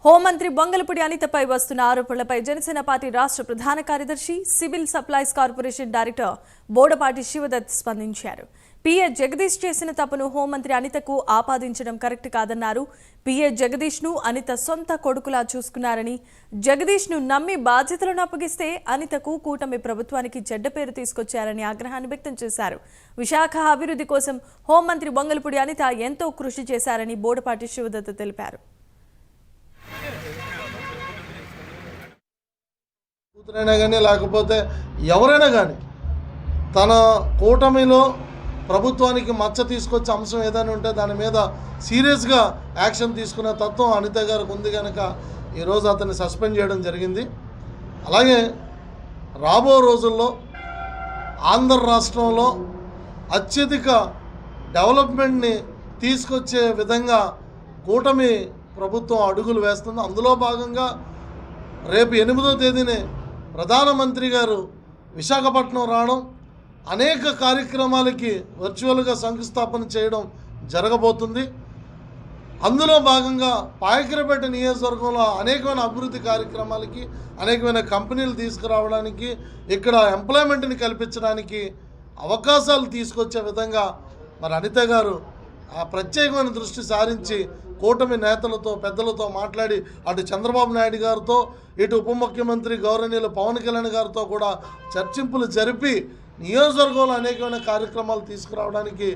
హోంమంత్రి బొంగలపూడి అనితపై వస్తున్న ఆరోపణలపై జనసేన పార్టీ రాష్ట్ర ప్రధాన కార్యదర్శి civil supplies corporation director Bodapati Shivdatt స్పందించారు. పిఏ జగదీష్ చేసిన తప్పును హోంమంత్రి అనితకు ఆపాదించడం కరెక్ట్ కాదన్నారు. పిఏ జగదీష్ ను అనిత సొంత కొడుకులా చూసుకున్నారని, జగదీష్ ను నమ్మి బాధ్యతలను అప్పగిస్తే అనితకు కూటమి ప్రభుత్వానికి చెడ్డ పేరు తీసుకొచ్చారని ఆగ్రహాన్ని వ్యక్తం చేశారు. విశాఖ అభివృద్ధి కోసం హోంమంత్రి బొంగలపూడి అనిత ఎంతో కృషి చేశారని బోడపాటి శివదత్ తెలిపారు. కూతురైనా కానీ లేకపోతే ఎవరైనా కానీ తన కూటమిలో ప్రభుత్వానికి మచ్చ తీసుకొచ్చే అంశం ఏదైనా ఉంటే దాని మీద సీరియస్గా యాక్షన్ తీసుకునే తత్వం అనిత గారికి ఉంది కనుక ఈరోజు అతన్ని సస్పెండ్ చేయడం జరిగింది. అలాగే రాబో రోజుల్లో ఆంధ్ర రాష్ట్రంలో అత్యధిక డెవలప్మెంట్ని తీసుకొచ్చే విధంగా కూటమి ప్రభుత్వం అడుగులు వేస్తుంది. అందులో భాగంగా రేపు 8వ తేదీనే ప్రధానమంత్రి గారు విశాఖపట్నం రావడం, అనేక కార్యక్రమాలకి వర్చువల్గా శంకుస్థాపన చేయడం జరగబోతుంది. అందులో భాగంగా పాయకరపేట నియోజకవర్గంలో అనేకమైన అభివృద్ధి కార్యక్రమాలకి, అనేకమైన కంపెనీలు తీసుకురావడానికి, ఇక్కడ ఎంప్లాయ్మెంట్ని కల్పించడానికి అవకాశాలు తీసుకొచ్చే విధంగా మరి అనిత గారు ప్రత్యేకమైన దృష్టి సారించి కూటమి నేతలతో పెద్దలతో మాట్లాడి అటు చంద్రబాబు నాయుడు గారితో ఇటు ఉప ముఖ్యమంత్రి గౌరవనీయులు పవన్ కళ్యాణ్ గారితో కూడా చర్చింపులు జరిపి నియోజకవర్గంలో అనేకమైన కార్యక్రమాలు తీసుకురావడానికి